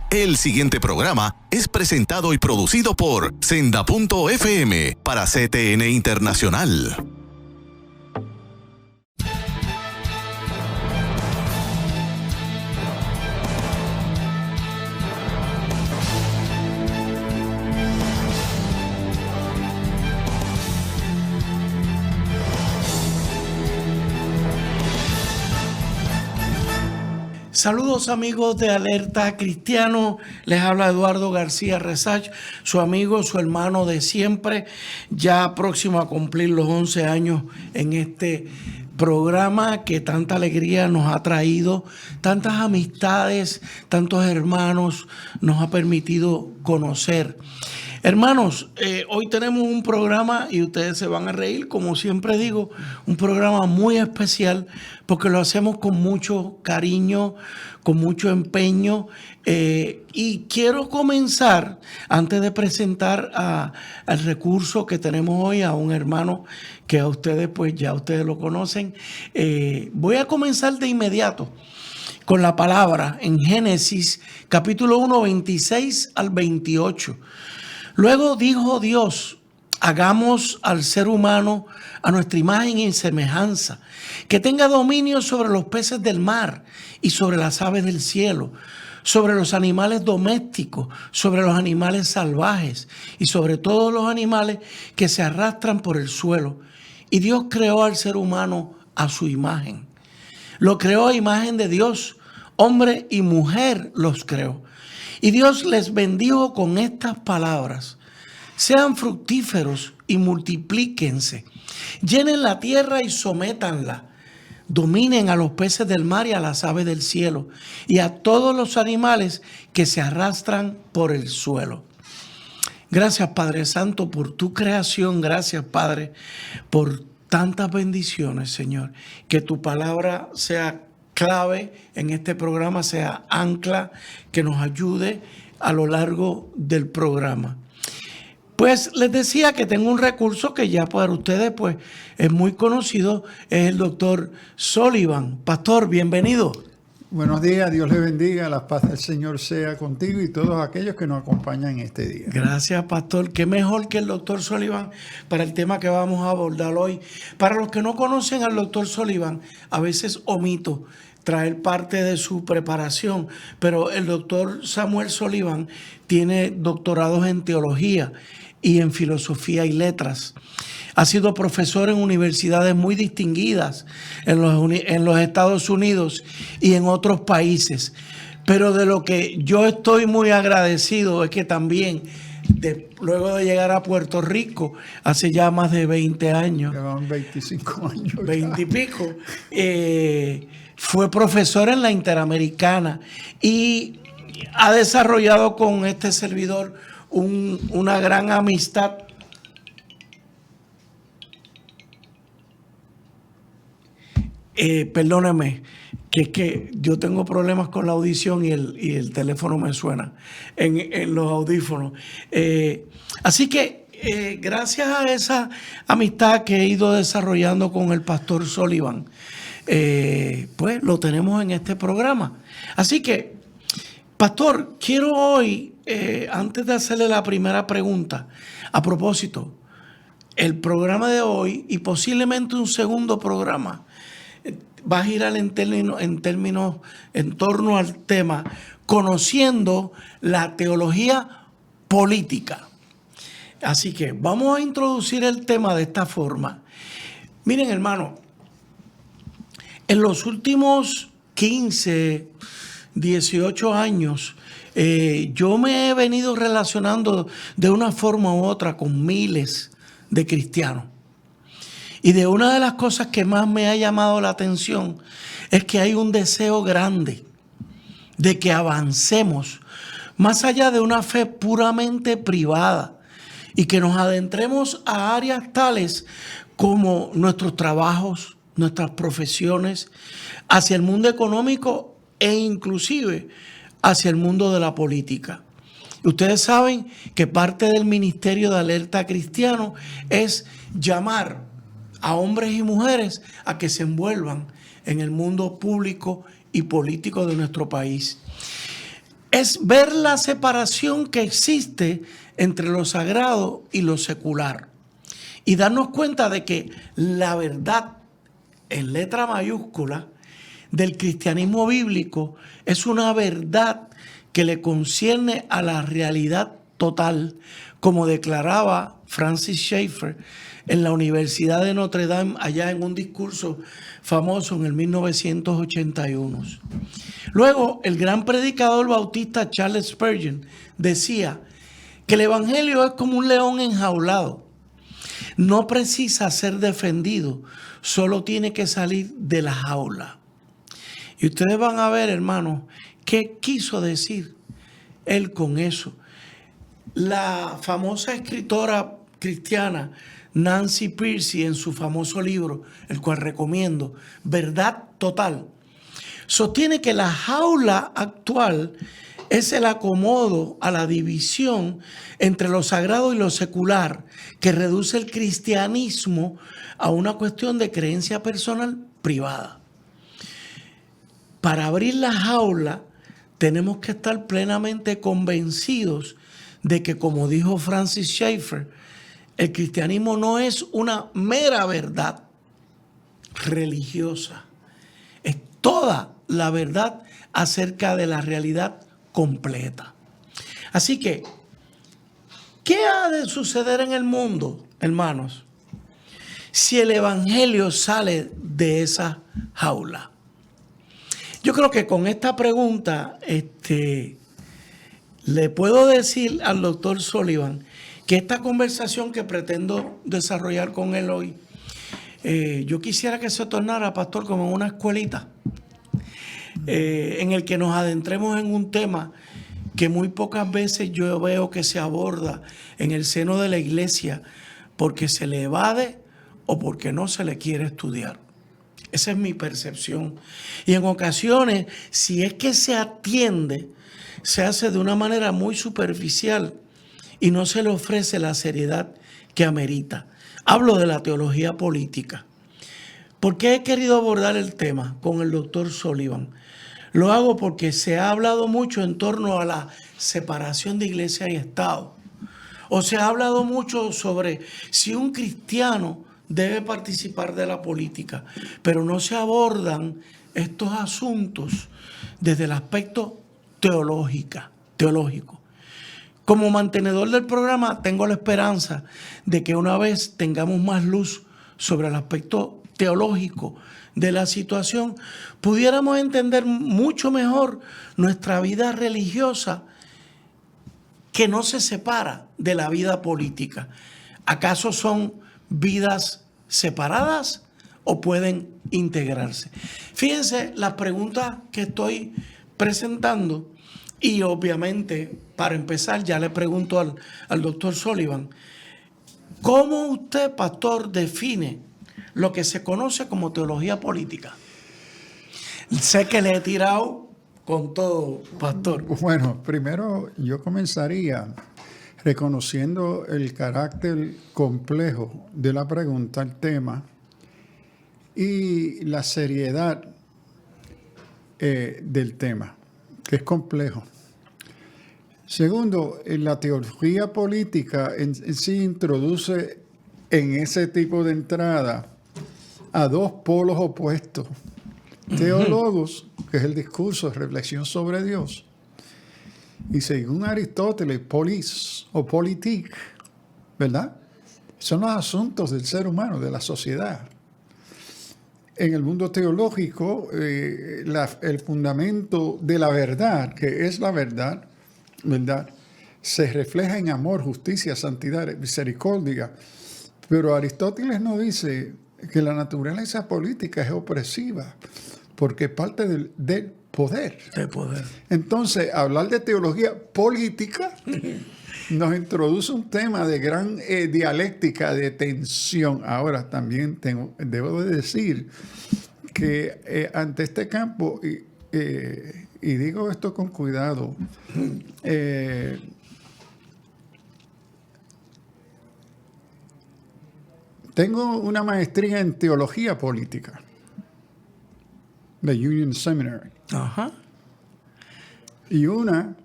El siguiente programa es presentado y producido por Senda.fm para CTN Internacional. Saludos amigos de Alerta Cristiano, les habla Eduardo García Resach, su amigo, su hermano de siempre, ya próximo a cumplir los 11 años en este programa que tanta alegría nos ha traído, tantas amistades, tantos hermanos nos ha permitido conocer. Hermanos, hoy tenemos un programa y ustedes se van a reír, como siempre digo, un programa muy especial porque lo hacemos con mucho cariño, con mucho empeño y quiero comenzar, antes de presentar al recurso que tenemos hoy, a un hermano que a ustedes pues ya ustedes lo conocen, voy a comenzar de inmediato con la palabra en Génesis capítulo 1, 26 al 28. Luego dijo Dios, hagamos al ser humano a nuestra imagen y semejanza, que tenga dominio sobre los peces del mar y sobre las aves del cielo, sobre los animales domésticos, sobre los animales salvajes y sobre todos los animales que se arrastran por el suelo. Y Dios creó al ser humano a su imagen. Lo creó a imagen de Dios, hombre y mujer los creó. Y Dios les bendijo con estas palabras: sean fructíferos y multiplíquense, llenen la tierra y sométanla, dominen a los peces del mar y a las aves del cielo y a todos los animales que se arrastran por el suelo. Gracias, Padre Santo, por tu creación. Gracias, Padre, por tantas bendiciones, Señor. Que tu palabra sea clave en este programa, sea ancla, que nos ayude a lo largo del programa. Pues les decía que tengo un recurso que ya para ustedes pues es muy conocido, es el doctor Sullivan. Pastor, bienvenido. Buenos días, Dios le bendiga, la paz del Señor sea contigo y todos aquellos que nos acompañan en este día. Gracias, pastor. Qué mejor que el doctor Sullivan para el tema que vamos a abordar hoy. Para los que no conocen al doctor Sullivan, a veces omito traer parte de su preparación, pero el doctor Samuel Sullivan tiene doctorados en teología y en filosofía y letras. Ha sido profesor en universidades muy distinguidas en los Estados Unidos y en otros países. Pero de lo que yo estoy muy agradecido es que también, luego de llegar a Puerto Rico, hace ya más de 20 años. Llevan 25 años. 20 y pico. Fue profesor en la Interamericana y ha desarrollado con este servidor una gran amistad. Perdóname, que yo tengo problemas con la audición y el teléfono me suena en los audífonos. Así que gracias a esa amistad que he ido desarrollando con el pastor Sullivan, pues lo tenemos en este programa. Así que, pastor, quiero hoy, antes de hacerle la primera pregunta, a propósito, el programa de hoy y posiblemente un segundo programa va a girar en torno al tema conociendo la teología política. Así que vamos a introducir el tema de esta forma. Miren, hermano, en los últimos 15, 18 años, yo me he venido relacionando de una forma u otra con miles de cristianos. Y de una de las cosas que más me ha llamado la atención es que hay un deseo grande de que avancemos más allá de una fe puramente privada y que nos adentremos a áreas tales como nuestros trabajos, nuestras profesiones, hacia el mundo económico e inclusive hacia el mundo de la política. Ustedes saben que parte del ministerio de Alerta Cristiano es llamar a hombres y mujeres a que se envuelvan en el mundo público y político de nuestro país. Es ver la separación que existe entre lo sagrado y lo secular y darnos cuenta de que la verdad en letra mayúscula del cristianismo bíblico es una verdad que le concierne a la realidad total, como declaraba Francis Schaeffer en la Universidad de Notre Dame, allá en un discurso famoso en el 1981. Luego, el gran predicador bautista Charles Spurgeon decía que el evangelio es como un león enjaulado. No precisa ser defendido, solo tiene que salir de la jaula. Y ustedes van a ver, hermanos, qué quiso decir él con eso. La famosa escritora cristiana Nancy Pearcey, en su famoso libro, el cual recomiendo, Verdad Total, sostiene que la jaula actual es el acomodo a la división entre lo sagrado y lo secular, que reduce el cristianismo a una cuestión de creencia personal privada. Para abrir la jaula tenemos que estar plenamente convencidos de que, como dijo Francis Schaeffer, el cristianismo no es una mera verdad religiosa, es toda la verdad acerca de la realidad completa. Así que, ¿qué ha de suceder en el mundo, hermanos, si el evangelio sale de esa jaula? Yo creo que con esta pregunta le puedo decir al doctor Sullivan que esta conversación que pretendo desarrollar con él hoy, yo quisiera que se tornara, pastor, como en una escuelita, en el que nos adentremos en un tema que muy pocas veces yo veo que se aborda en el seno de la iglesia porque se le evade o porque no se le quiere estudiar. Esa es mi percepción. Y en ocasiones, si es que se atiende, se hace de una manera muy superficial y no se le ofrece la seriedad que amerita. Hablo de la teología política. ¿Por qué he querido abordar el tema con el doctor Sullivan? Lo hago porque se ha hablado mucho en torno a la separación de iglesia y Estado. O se ha hablado mucho sobre si un cristiano debe participar de la política, pero no se abordan estos asuntos desde el aspecto teológico. Como mantenedor del programa, tengo la esperanza de que una vez tengamos más luz sobre el aspecto teológico de la situación, pudiéramos entender mucho mejor nuestra vida religiosa, que no se separa de la vida política. ¿Acaso son vidas separadas o pueden integrarse? Fíjense las preguntas que estoy presentando y obviamente para empezar ya le pregunto al doctor Sullivan, ¿cómo usted, pastor, define lo que se conoce como teología política? Sé que le he tirado con todo, pastor. Bueno, primero yo comenzaría reconociendo el carácter complejo de la pregunta, el tema, y la seriedad del tema, que es complejo. Segundo, la teología política en sí introduce en ese tipo de entrada a dos polos opuestos. Teólogos, que es el discurso de reflexión sobre Dios, y según Aristóteles, polis o politik, ¿verdad? Son los asuntos del ser humano, de la sociedad. En el mundo teológico, el fundamento de la verdad, que es la verdad, se refleja en amor, justicia, santidad, misericordia. Pero Aristóteles nos dice que la naturaleza política es opresiva porque parte del poder. De poder. Entonces, hablar de teología política nos introduce un tema de gran dialéctica, de tensión. Ahora, también debo de decir que ante este campo, y digo esto con cuidado, tengo una maestría en teología política. de Union Seminary. Ajá. Y una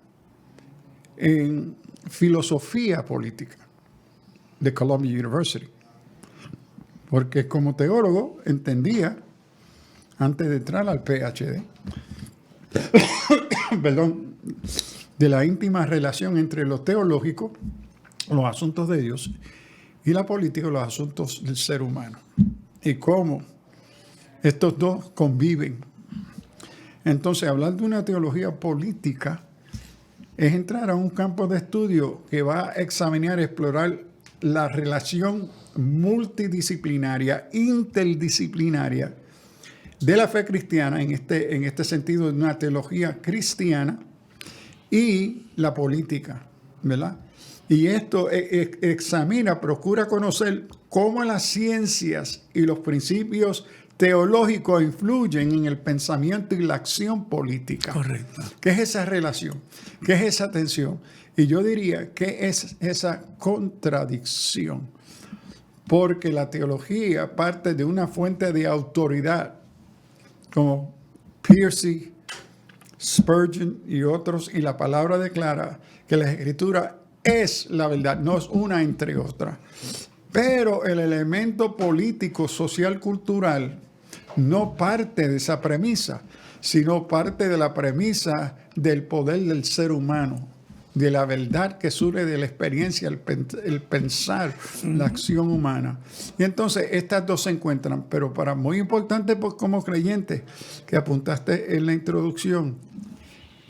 en filosofía política de Columbia University. Porque como teólogo entendía, antes de entrar al PhD, perdón, de la íntima relación entre lo teológico, los asuntos de Dios, y la política, los asuntos del ser humano. Y cómo estos dos conviven. Entonces, hablar de una teología política es entrar a un campo de estudio que va a examinar, explorar la relación multidisciplinaria, interdisciplinaria de la fe cristiana, en este sentido de una teología cristiana, y la política, ¿verdad? Y esto examina, procura conocer cómo las ciencias y los principios teológicos influyen en el pensamiento y la acción política. Correcto. ¿Qué es esa relación? ¿Qué es esa tensión? Y yo diría, ¿qué es esa contradicción? Porque la teología parte de una fuente de autoridad, como Piercy, Spurgeon y otros, y la palabra declara que la Escritura es la verdad, no es una entre otras. Pero el elemento político, social, cultural no parte de esa premisa, sino parte de la premisa del poder del ser humano, de la verdad que surge de la experiencia, el pensar, la acción humana. Y entonces estas dos se encuentran, pero para muy importante pues, como creyentes, que apuntaste en la introducción,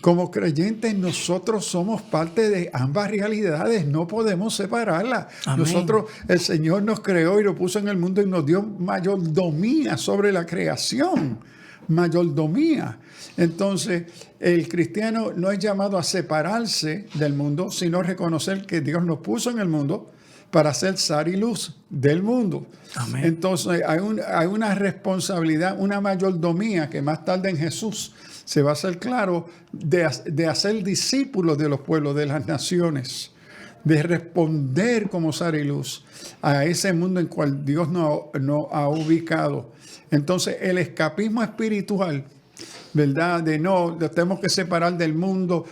como creyentes nosotros somos parte de ambas realidades, no podemos separarlas. Amén. Nosotros, el Señor nos creó y lo puso en el mundo y nos dio mayordomía sobre la creación, mayordomía. Entonces, el cristiano no es llamado a separarse del mundo, sino reconocer que Dios nos puso en el mundo para ser sal y luz del mundo. Amén. Entonces, hay una responsabilidad, una mayordomía que más tarde en Jesús se va a hacer claro de hacer discípulos de los pueblos, de las naciones, de responder como sal y luz a ese mundo en cual Dios nos ha ubicado. Entonces, el escapismo espiritual, ¿verdad? Nos tenemos que separar del mundo.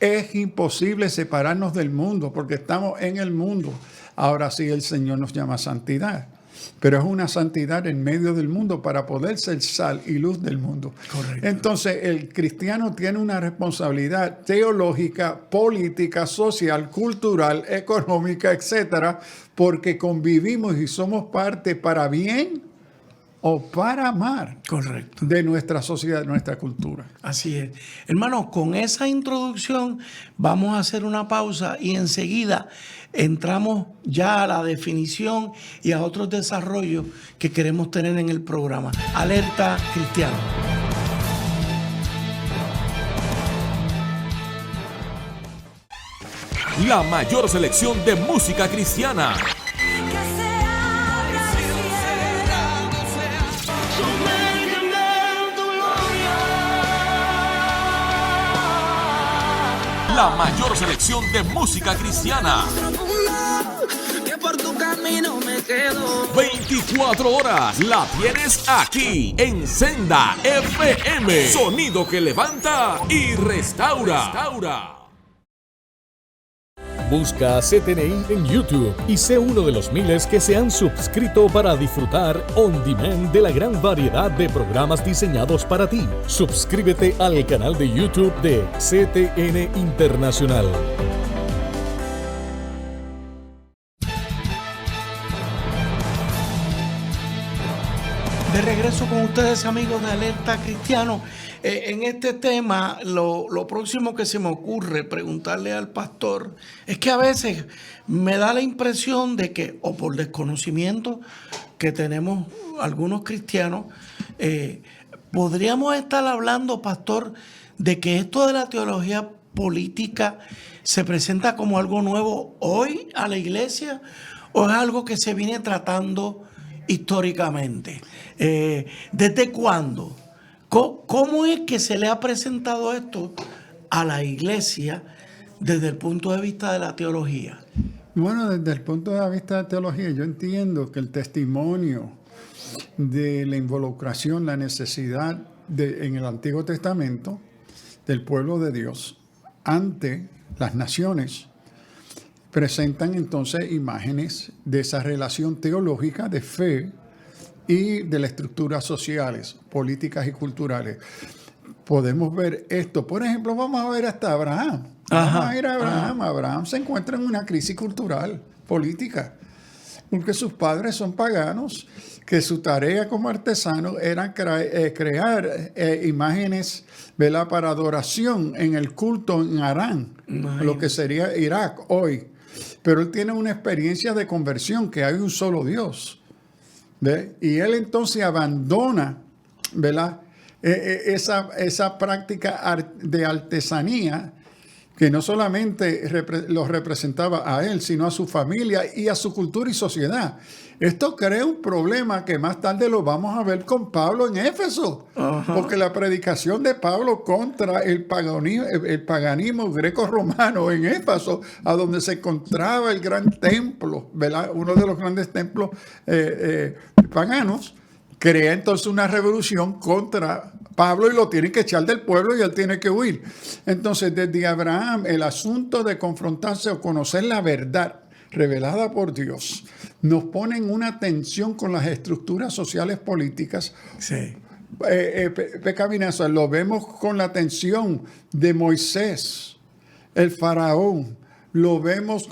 Es imposible separarnos del mundo porque estamos en el mundo. Ahora sí el Señor nos llama a santidad, pero es una santidad en medio del mundo para poder ser sal y luz del mundo. Correcto. Entonces el cristiano tiene una responsabilidad teológica, política, social, cultural, económica, etcétera, porque convivimos y somos parte para bien o para mal. Correcto. De nuestra sociedad, de nuestra cultura. Así es. Hermanos, con esa introducción vamos a hacer una pausa y enseguida entramos ya a la definición y a otros desarrollos que queremos tener en el programa. Alerta Cristiano. La mayor selección de música cristiana. La mayor selección de música cristiana. 24 horas la tienes aquí en Senda FM. Sonido que levanta y restaura. Busca CTNI en YouTube y sé uno de los miles que se han suscrito para disfrutar on demand de la gran variedad de programas diseñados para ti. Suscríbete al canal de YouTube de CTN Internacional. De regreso con ustedes, amigos de Alerta Cristiano. En este tema, lo próximo que se me ocurre preguntarle al pastor es que a veces me da la impresión de que, o por desconocimiento que tenemos algunos cristianos, podríamos estar hablando, pastor, de que esto de la teología política se presenta como algo nuevo hoy a la iglesia, o es algo que se viene tratando históricamente. ¿Desde cuándo? ¿Cómo es que se le ha presentado esto a la iglesia desde el punto de vista de la teología? Bueno, desde el punto de vista de la teología, yo entiendo que el testimonio de la involucración, la necesidad en el Antiguo Testamento del pueblo de Dios ante las naciones presentan entonces imágenes de esa relación teológica de fe y de las estructuras sociales, políticas y culturales. Podemos ver esto. Por ejemplo, vamos a ver hasta Abraham. Vamos a ir a Abraham. Abraham se encuentra en una crisis cultural, política, porque sus padres son paganos, que su tarea como artesano era crear imágenes, ¿verdad?, para adoración en el culto en Arán, lo que sería Irak hoy. Pero él tiene una experiencia de conversión, que hay un solo Dios. ¿Ve? Y él entonces abandona, ¿verdad?, esa práctica de artesanía que no solamente los representaba a él, sino a su familia y a su cultura y sociedad. Esto crea un problema que más tarde lo vamos a ver con Pablo en Éfeso, porque la predicación de Pablo contra el paganismo greco-romano en Éfeso, a donde se encontraba el gran templo, ¿verdad?, uno de los grandes templos paganos, crea entonces una revolución contra Pablo y lo tienen que echar del pueblo y él tiene que huir. Entonces, desde Abraham, el asunto de confrontarse o conocer la verdad revelada por Dios nos pone en una tensión con las estructuras sociales políticas. Sí. Pecaminosa, lo vemos con la tensión de Moisés, el faraón. Lo vemos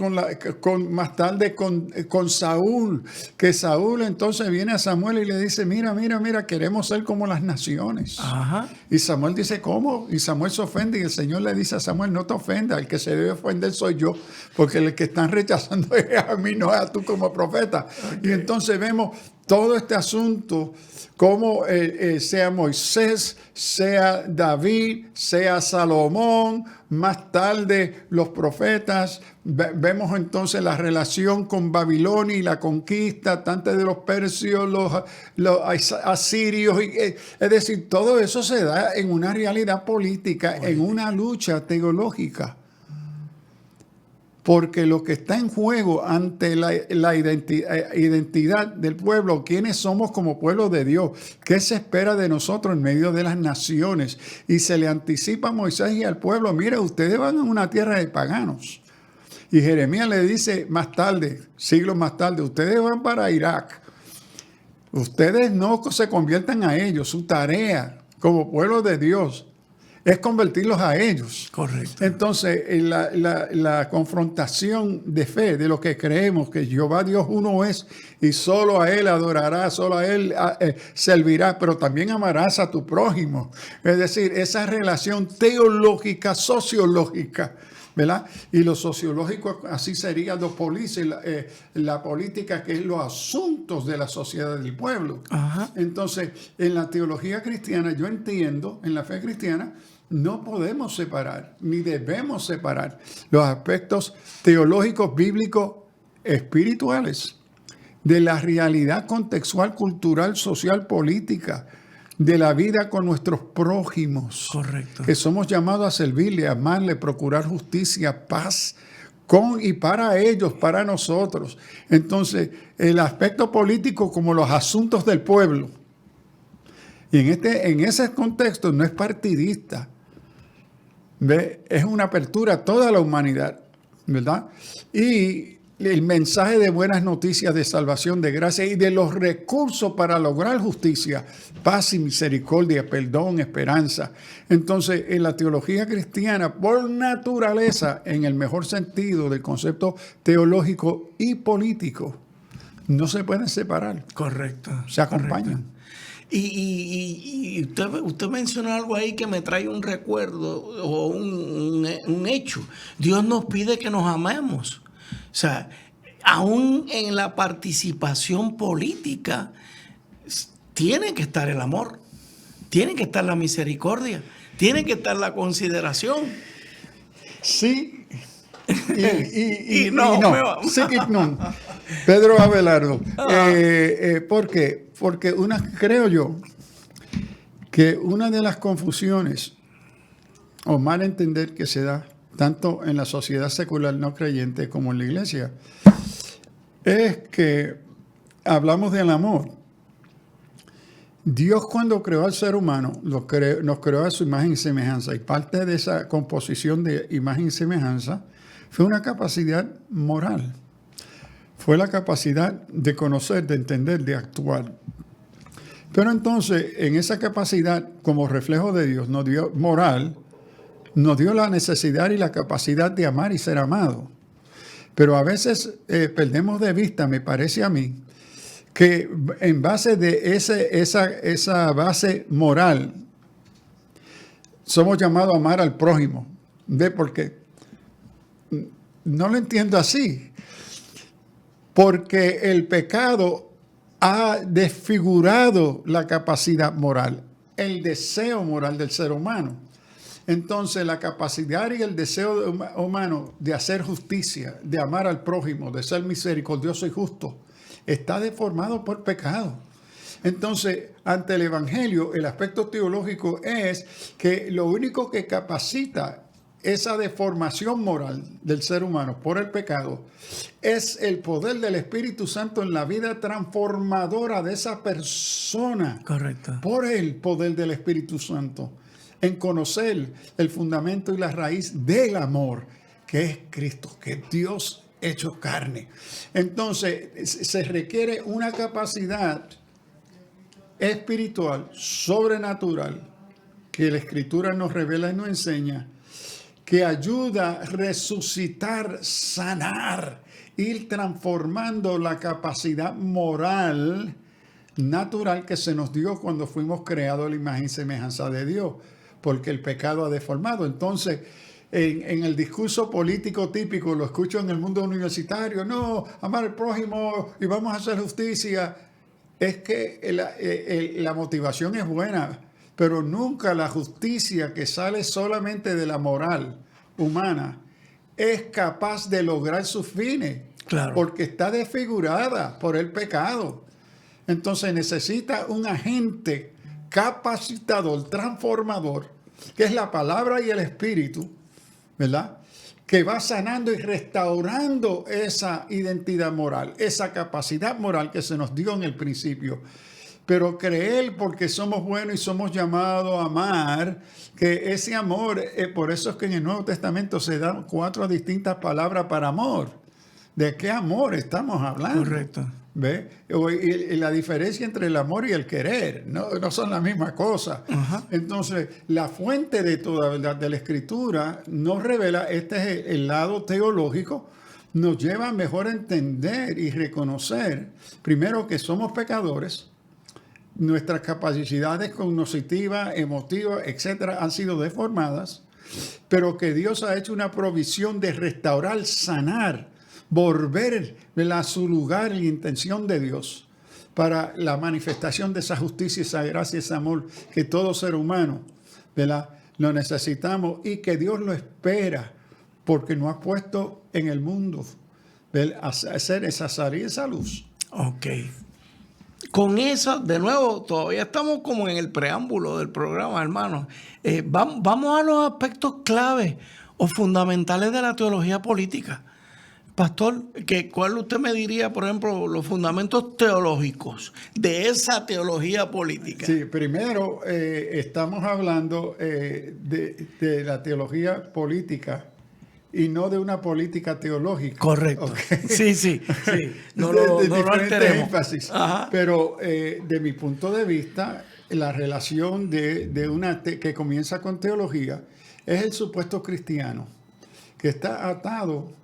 más tarde con Saúl, que Saúl entonces viene a Samuel y le dice, mira, queremos ser como las naciones. Ajá. Y Samuel dice, ¿cómo? Y Samuel se ofende y el Señor le dice a Samuel, no te ofenda, el que se debe ofender soy yo, porque el que están rechazando es a mí, no es a tú como profeta. Okay. Y entonces vemos todo este asunto, como sea Moisés, sea David, sea Salomón, más tarde los profetas. Vemos entonces la relación con Babilonia y la conquista, tanto de los persios, los asirios. Es decir, todo eso se da en una realidad política, en una lucha teológica. Porque lo que está en juego ante la identidad del pueblo, quiénes somos como pueblo de Dios, qué se espera de nosotros en medio de las naciones. Y se le anticipa a Moisés y al pueblo, mire, ustedes van a una tierra de paganos. Y Jeremías le dice más tarde, siglos más tarde, ustedes van para Irak. Ustedes no se conviertan a ellos, su tarea como pueblo de Dios es convertirlos a ellos. Correcto. Entonces, la confrontación de fe, de lo que creemos, que Jehová Dios uno es, y solo a Él adorarás, solo a Él servirás, pero también amarás a tu prójimo. Es decir, esa relación teológica, sociológica, ¿verdad? Y lo sociológico así sería lo la política, que es los asuntos de la sociedad del pueblo. Ajá. Entonces, en la teología cristiana, yo entiendo, en la fe cristiana, no podemos separar, ni debemos separar los aspectos teológicos, bíblicos, espirituales, de la realidad contextual, cultural, social, política, de la vida con nuestros prójimos. Correcto. Que somos llamados a servirle, amarle, procurar justicia, paz, con y para ellos, para nosotros. Entonces, el aspecto político como los asuntos del pueblo. Y en ese contexto no es partidista. ¿Ve? Es una apertura a toda la humanidad, ¿verdad? Y el mensaje de buenas noticias de salvación, de gracia y de los recursos para lograr justicia, paz y misericordia, perdón, esperanza. Entonces, en la teología cristiana, por naturaleza, en el mejor sentido del concepto teológico y político, no se pueden separar. Correcto. Se acompañan. Correcto. Y usted mencionó algo ahí que me trae un recuerdo o un hecho. Dios nos pide que nos amemos. O sea, aún en la participación política tiene que estar el amor, tiene que estar la misericordia, tiene que estar la consideración. Sí. Y no. Sí y no. Pedro Abelardo. ¿Por qué? Porque creo yo que una de las confusiones o mal entender que se da tanto en la sociedad secular no creyente como en la iglesia es que hablamos del amor Dios cuando creó al ser humano, nos creó a su imagen y semejanza. Y parte de esa composición de imagen y semejanza fue una capacidad moral. Fue la capacidad de conocer, de entender, de actuar. Pero entonces, en esa capacidad, como reflejo de Dios, nos dio moral, nos dio la necesidad y la capacidad de amar y ser amado. Pero a veces perdemos de vista, me parece a mí, que en base de esa base moral, somos llamados a amar al prójimo. ¿Ve? Porque no lo entiendo así. Porque el pecado ha desfigurado la capacidad moral, el deseo moral del ser humano. Entonces, la capacidad y el deseo humano de hacer justicia, de amar al prójimo, de ser misericordioso y justo, está deformado por pecado. Entonces, ante el Evangelio, el aspecto teológico es que lo único que capacita esa deformación moral del ser humano por el pecado es el poder del Espíritu Santo en la vida transformadora de esa persona. Correcto. Por el poder del Espíritu Santo, en conocer el fundamento y la raíz del amor, que es Cristo, que es Dios hecho carne. Entonces, se requiere una capacidad espiritual, sobrenatural, que la Escritura nos revela y nos enseña, que ayuda a resucitar, sanar, ir transformando la capacidad moral natural que se nos dio cuando fuimos creados a la imagen y semejanza de Dios, porque el pecado ha deformado. Entonces, en el discurso político típico, lo escucho en el mundo universitario, no, amar al prójimo y vamos a hacer justicia. Es que la motivación es buena, pero nunca la justicia que sale solamente de la moral humana es capaz de lograr sus fines. Claro. Porque está desfigurada por el pecado. Entonces necesita un agente capacitador, transformador, que es la palabra y el espíritu, ¿verdad? Que va sanando y restaurando esa identidad moral, esa capacidad moral que se nos dio en el principio. Pero creer, porque somos buenos y somos llamados a amar, que ese amor, por eso es que en el Nuevo Testamento se dan 4 distintas palabras para amor. ¿De qué amor estamos hablando? Correcto. ¿Ve? Y la diferencia entre el amor y el querer no son la misma cosa. Ajá. Entonces, la fuente de toda verdad de la Escritura nos revela, este es el lado teológico, nos lleva a mejor entender y reconocer, primero, que somos pecadores, nuestras capacidades cognitivas, emotivas, etcétera, han sido deformadas, pero que Dios ha hecho una provisión de restaurar, sanar, volver a su lugar y intención de Dios para la manifestación de esa justicia, esa gracia, ese amor que todo ser humano, ¿verdad?, lo necesitamos y que Dios lo espera porque nos ha puesto en el mundo, ¿verdad?, a hacer esa salida, esa luz. Ok. Con eso, de nuevo, todavía estamos como en el preámbulo del programa, hermano. Vamos a los aspectos claves o fundamentales de la teología política. Pastor, ¿cuál usted me diría, por ejemplo, los fundamentos teológicos de esa teología política? Sí, primero estamos hablando de la teología política y no de una política teológica. Correcto. Okay. Sí. No de lo diferentes alteremos. énfasis. Ajá. Pero de mi punto de vista, la relación de una que comienza con teología es el supuesto cristiano, que está atado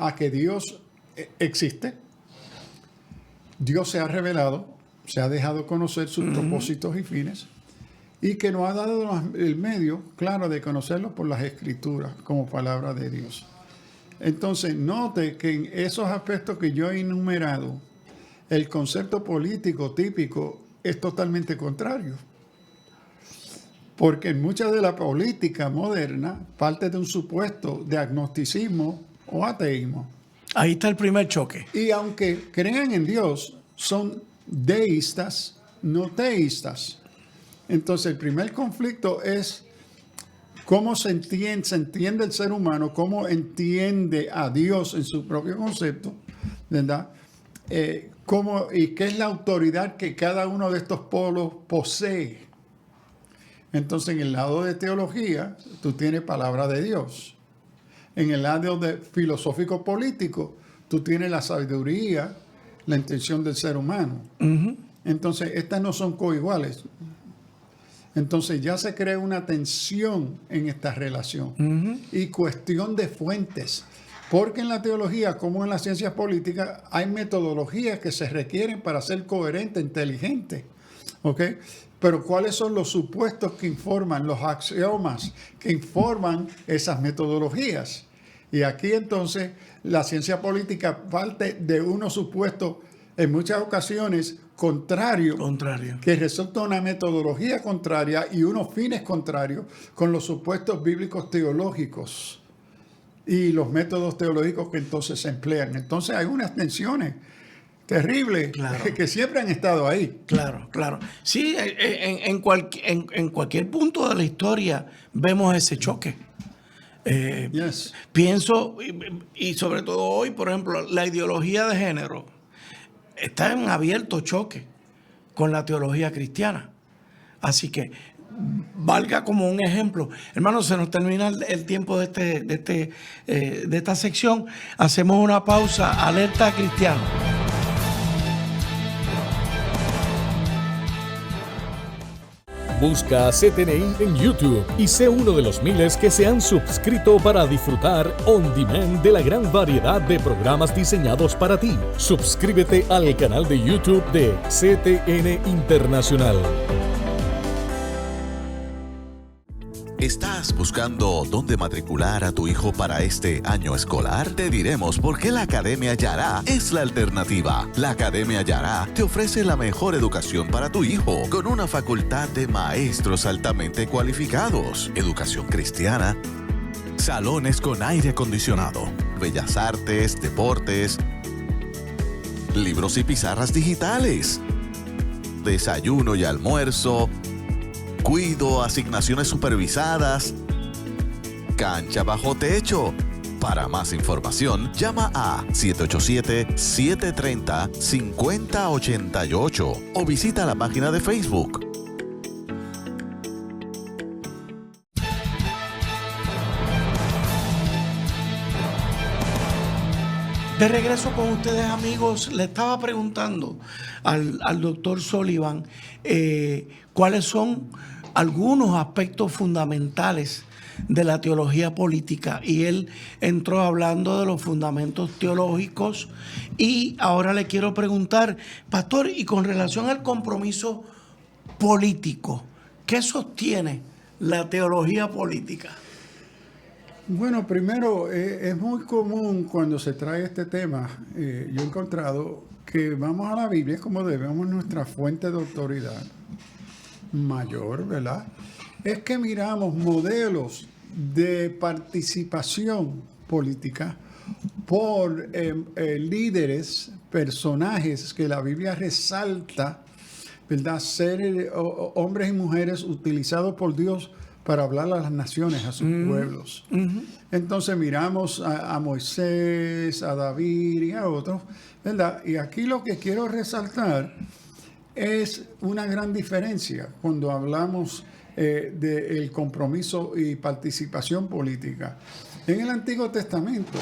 a que Dios existe, Dios se ha revelado, se ha dejado conocer sus propósitos y fines, y que nos ha dado el medio, claro, de conocerlo por las Escrituras como palabra de Dios. Entonces, note que en esos aspectos que yo he enumerado, el concepto político típico es totalmente contrario. Porque en mucha de la política moderna parte de un supuesto de agnosticismo o ateísmo. Ahí está el primer choque. Y aunque crean en Dios, son deístas, no teístas. Entonces el primer conflicto es cómo se entiende el ser humano, cómo entiende a Dios en su propio concepto, ¿verdad? cómo y qué es la autoridad que cada uno de estos polos posee. Entonces, en el lado de teología, tú tienes palabra de Dios. En el lado de filosófico político, tú tienes la sabiduría, la intención del ser humano. Ujú. Entonces, estas no son coiguales. Entonces, ya se crea una tensión en esta relación. Y cuestión de fuentes. Porque en la teología, como en las ciencias políticas, hay metodologías que se requieren para ser coherente, inteligente. ¿Ok? Pero ¿cuáles son los supuestos que informan, los axiomas que informan esas metodologías? Y aquí entonces la ciencia política parte de unos supuestos en muchas ocasiones contrarios, que resulta una metodología contraria y unos fines contrarios con los supuestos bíblicos teológicos y los métodos teológicos que entonces se emplean. Entonces hay unas tensiones terribles, claro, que siempre han estado ahí. Claro, claro. Sí, en cualquier punto de la historia vemos ese choque. Yes. Pienso, y sobre todo hoy, por ejemplo, la ideología de género está en abierto choque con la teología cristiana. Así que valga como un ejemplo. Hermanos, se nos termina el tiempo de esta sección. Hacemos una pausa. Alerta cristiano. Busca a CTNI en YouTube y sé uno de los miles que se han suscrito para disfrutar on demand de la gran variedad de programas diseñados para ti. Suscríbete al canal de YouTube de CTN Internacional. ¿Estás buscando dónde matricular a tu hijo para este año escolar? Te diremos por qué la Academia Yará es la alternativa. La Academia Yará te ofrece la mejor educación para tu hijo, con una facultad de maestros altamente cualificados, educación cristiana, salones con aire acondicionado, bellas artes, deportes, libros y pizarras digitales, desayuno y almuerzo, cuido, asignaciones supervisadas, cancha bajo techo. Para más información, llama a 787-730-5088 o visita la página de Facebook. De regreso con ustedes, amigos, le estaba preguntando al doctor Sullivan cuáles son algunos aspectos fundamentales de la teología política, y él entró hablando de los fundamentos teológicos, y ahora le quiero preguntar, pastor, y con relación al compromiso político, ¿qué sostiene la teología política? Bueno, primero, es muy común cuando se trae este tema, yo he encontrado que vamos a la Biblia como debemos, nuestra fuente de autoridad mayor, ¿verdad? Es que miramos modelos de participación política por líderes, personajes que la Biblia resalta, ¿verdad? Ser hombres y mujeres utilizados por Dios para hablar a las naciones, a sus pueblos. Entonces miramos a Moisés, a David y a otros, ¿verdad? Y aquí lo que quiero resaltar es una gran diferencia cuando hablamos del compromiso y participación política. En el Antiguo Testamento,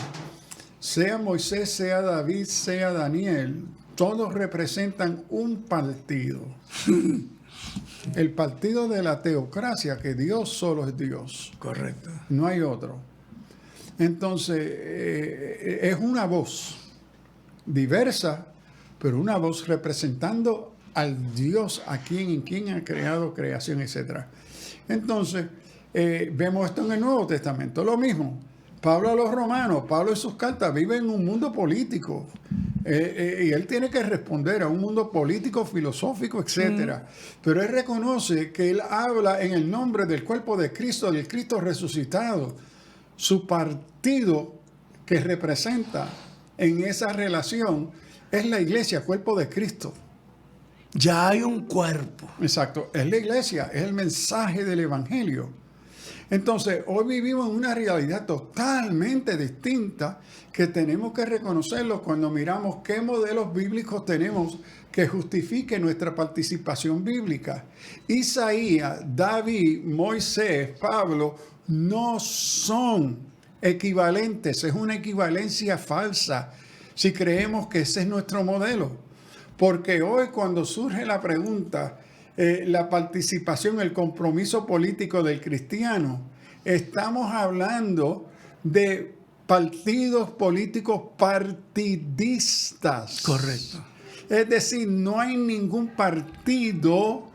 sea Moisés, sea David, sea Daniel, todos representan un partido. El partido de la teocracia, que Dios solo es Dios. Correcto. No hay otro. Entonces, es una voz diversa, pero una voz representando al Dios en quien ha creado creación, etc. Entonces, vemos esto en el Nuevo Testamento. Lo mismo, Pablo a los romanos, Pablo en sus cartas vive en un mundo político. Y él tiene que responder a un mundo político, filosófico, etc. Pero él reconoce que él habla en el nombre del cuerpo de Cristo, del Cristo resucitado. Su partido que representa en esa relación es la iglesia, cuerpo de Cristo. Ya hay un cuerpo. Exacto, es la iglesia, es el mensaje del evangelio. Entonces, hoy vivimos en una realidad totalmente distinta que tenemos que reconocerlo cuando miramos qué modelos bíblicos tenemos que justifique nuestra participación bíblica. Isaías, David, Moisés, Pablo no son equivalentes, es una equivalencia falsa si creemos que ese es nuestro modelo. Porque hoy cuando surge la pregunta, la participación, el compromiso político del cristiano, estamos hablando de partidos políticos partidistas. Correcto. Es decir, no hay ningún partido,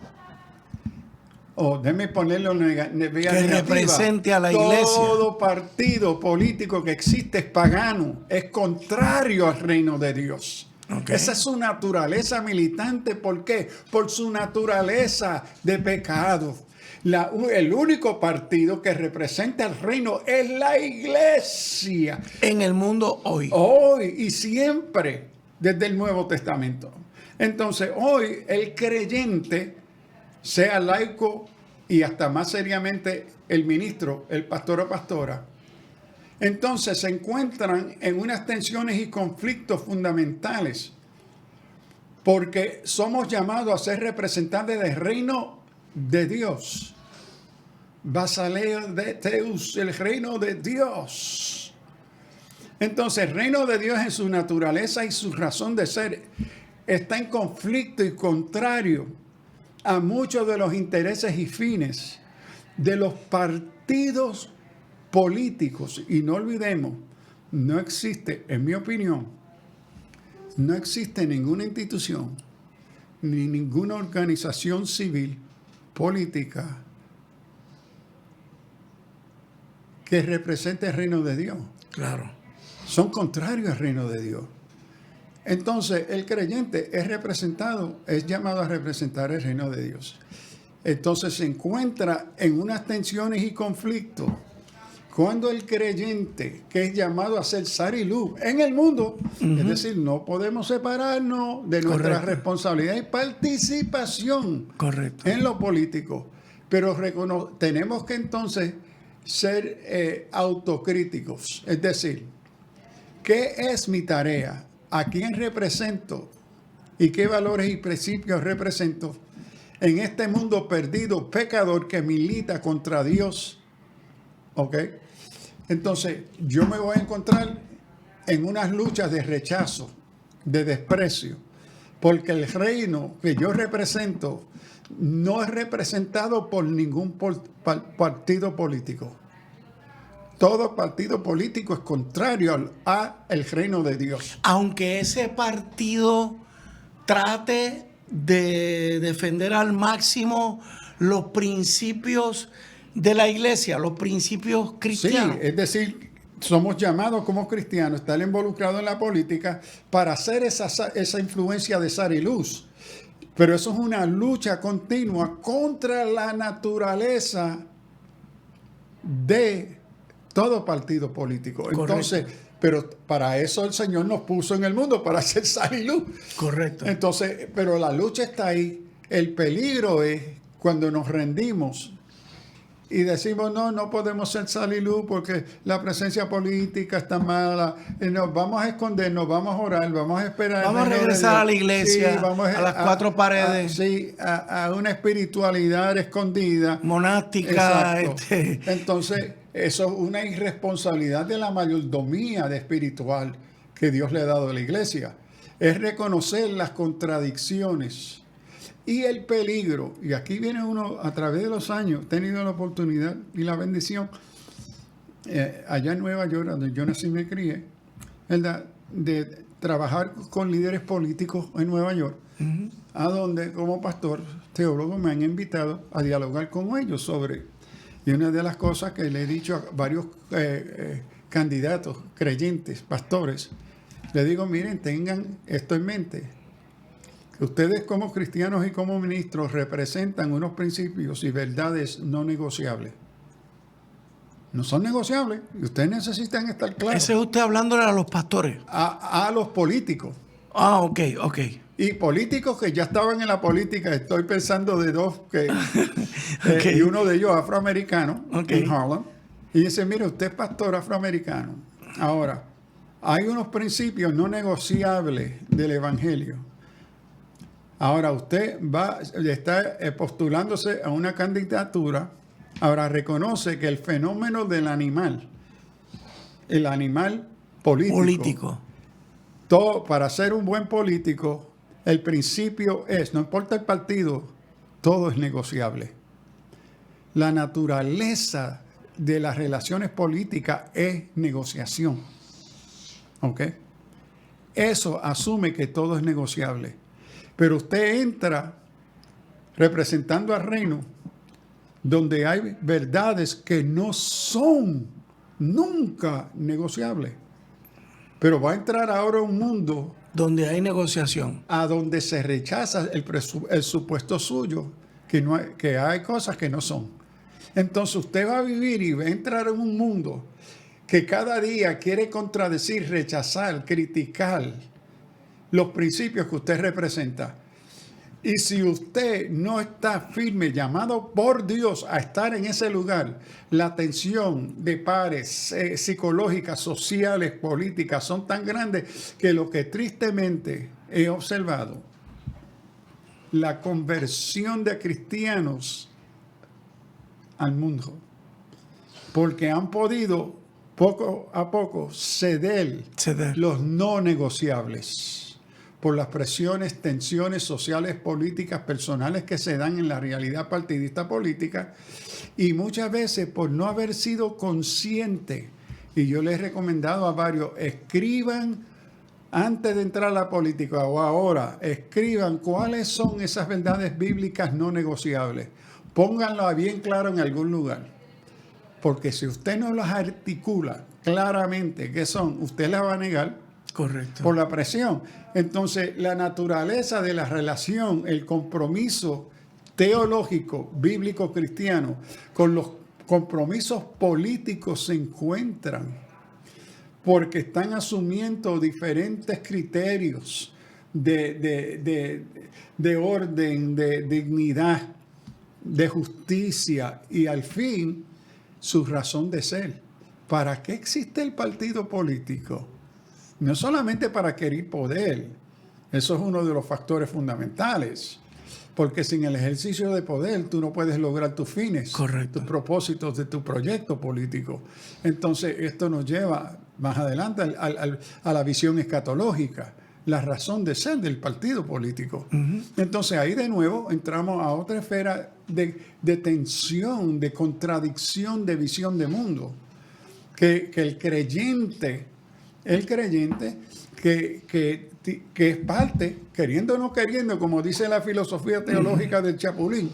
déjeme ponerlo que represente a la iglesia. Todo partido político que existe es pagano, es contrario al reino de Dios. Okay. Esa es su naturaleza militante. ¿Por qué? Por su naturaleza de pecado. El único partido que representa el reino es la iglesia. En el mundo hoy. Hoy y siempre, desde el Nuevo Testamento. Entonces, hoy el creyente, sea laico y hasta más seriamente el ministro, el pastor o pastora, entonces se encuentran en unas tensiones y conflictos fundamentales porque somos llamados a ser representantes del reino de Dios. Basileo de Deus, el reino de Dios. Entonces el reino de Dios en su naturaleza y su razón de ser está en conflicto y contrario a muchos de los intereses y fines de los partidos políticos. Y no olvidemos, no existe, en mi opinión, no existe ninguna institución ni ninguna organización civil política que represente el reino de Dios. Claro. Son contrarios al reino de Dios. Entonces, el creyente es llamado a representar el reino de Dios. Entonces, se encuentra en unas tensiones y conflictos cuando el creyente, que es llamado a ser sal y luz en el mundo, es decir, no podemos separarnos de nuestra responsabilidad y participación en lo político, pero tenemos que entonces ser autocríticos, es decir, ¿qué es mi tarea? ¿A quién represento? ¿Y qué valores y principios represento en este mundo perdido, pecador que milita contra Dios? ¿Ok? Entonces, yo me voy a encontrar en unas luchas de rechazo, de desprecio, porque el reino que yo represento no es representado por ningún partido político. Todo partido político es contrario al reino de Dios. Aunque ese partido trate de defender al máximo los principios de la iglesia, los principios cristianos. Sí, es decir, somos llamados como cristianos a estar involucrados en la política para hacer esa influencia de sal y luz. Pero eso es una lucha continua contra la naturaleza de todo partido político. Correcto. Entonces, pero para eso el Señor nos puso en el mundo, para hacer sal y luz. Correcto. Entonces, pero la lucha está ahí. El peligro es cuando nos rendimos y decimos, no podemos ser sal y luz porque la presencia política está mala. Nos vamos a escondernos, vamos a orar, vamos a esperar. Vamos a regresar a la iglesia, sí, a las cuatro paredes. A una espiritualidad escondida. Monástica. Entonces, eso es una irresponsabilidad de la mayordomía espiritual que Dios le ha dado a la iglesia. Es reconocer las contradicciones y el peligro. Y aquí viene uno, a través de los años, he tenido la oportunidad y la bendición, allá en Nueva York, donde yo nací y me crié, ¿verdad?, de trabajar con líderes políticos en Nueva York, a donde como pastor, teólogo, me han invitado a dialogar con ellos sobre. Y una de las cosas que le he dicho a varios candidatos, creyentes, pastores, le digo, miren, tengan esto en mente, que ustedes como cristianos y como ministros representan unos principios y verdades no negociables. No son negociables y ustedes necesitan estar claros. Ese es usted hablándole a los pastores. A los políticos. Ah, ok. Y políticos que ya estaban en la política, estoy pensando de dos, Ok. y uno de ellos afroamericano, Ok. en Harlem, y dice, mire, usted es pastor afroamericano. Ahora, hay unos principios no negociables del Evangelio. Ahora, usted está postulándose a una candidatura, ahora reconoce que el fenómeno del animal, el animal político. Todo, para ser un buen político, el principio es, no importa el partido, todo es negociable. La naturaleza de las relaciones políticas es negociación. ¿Ok? Eso asume que todo es negociable. Pero usted entra representando al reino donde hay verdades que no son nunca negociables. Pero va a entrar ahora a un mundo Donde hay negociación. a donde se rechaza el supuesto suyo, que hay cosas que no son. Entonces usted va a vivir y va a entrar en un mundo que cada día quiere contradecir, rechazar, criticar los principios que usted representa. Y si usted no está firme, llamado por Dios a estar en ese lugar, la tensión de pares psicológicas, sociales, políticas son tan grandes que lo que tristemente he observado, la conversión de cristianos al mundo, porque han podido poco a poco ceder. Los no negociables por las presiones, tensiones sociales, políticas, personales que se dan en la realidad partidista política, y muchas veces por no haber sido consciente. Y yo les he recomendado a varios, escriban antes de entrar a la política o ahora, escriban cuáles son esas verdades bíblicas no negociables. Pónganlo bien claro en algún lugar. Porque si usted no las articula claramente qué son, usted las va a negar. Correcto. Por la presión. Entonces, la naturaleza de la relación, el compromiso teológico, bíblico, cristiano, con los compromisos políticos se encuentran, porque están asumiendo diferentes criterios de orden, de dignidad, de justicia y al fin su razón de ser. ¿Para qué existe el partido político? No solamente para querer poder, eso es uno de los factores fundamentales, porque sin el ejercicio de poder tú no puedes lograr tus fines, correcto, tus propósitos de tu proyecto político. Entonces esto nos lleva más adelante a la visión escatológica, la razón de ser del partido político. Entonces ahí de nuevo entramos a otra esfera de tensión, de contradicción, de visión de mundo, que el creyente que es parte, queriendo o no queriendo, como dice la filosofía teológica del Chapulín.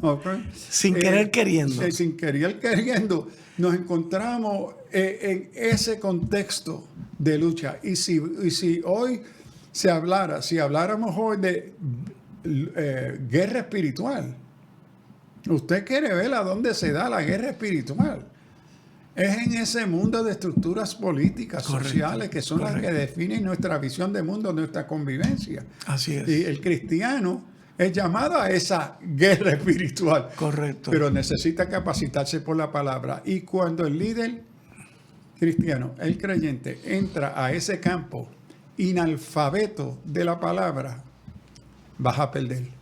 Okay. Sin querer queriendo. Sin querer queriendo, nos encontramos en ese contexto de lucha. Y si hoy si habláramos hoy de guerra espiritual, usted quiere ver a dónde se da la guerra espiritual. Es en ese mundo de estructuras políticas, sociales, que son las que definen nuestra visión de mundo, nuestra convivencia. Así es. Y el cristiano es llamado a esa guerra espiritual. Correcto. Pero necesita capacitarse por la palabra. Y cuando el líder cristiano, el creyente, entra a ese campo inalfabeto de la palabra, vas a perder.